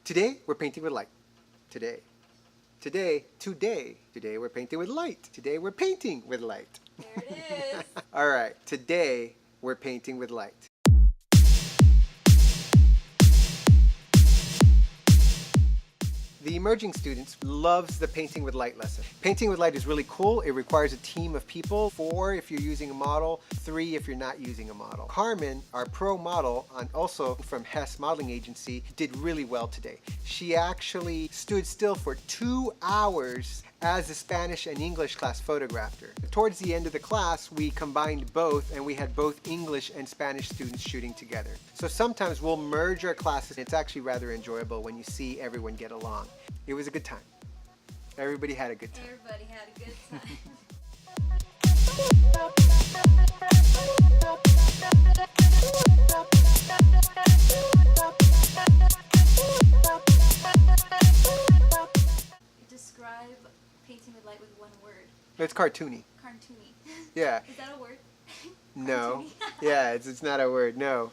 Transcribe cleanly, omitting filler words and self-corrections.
Today, we're painting with light. Today. Today, we're painting with light. Today, we're painting with light. There it is. All right, today, we're painting with light. The emerging students loves the painting with light lesson. Painting with light is really cool. It requires a team of people, 4 if you're using a model, 3 if you're not using a model. Carmen, our pro model, and also from Hess Modeling Agency, did really well today. She actually stood still for 2 hours as the Spanish and English class photographed her. Towards the end of the class, we combined both and we had both English and Spanish students shooting together. So sometimes we'll merge our classes. It's actually rather enjoyable when you see everyone get along. It was a good time. Everybody had a good time. Everybody had a good time. Describe painting with light with one word. It's cartoony. Cartoony. Yeah. Is that a word? No. Cartoony. Yeah, it's not a word, no.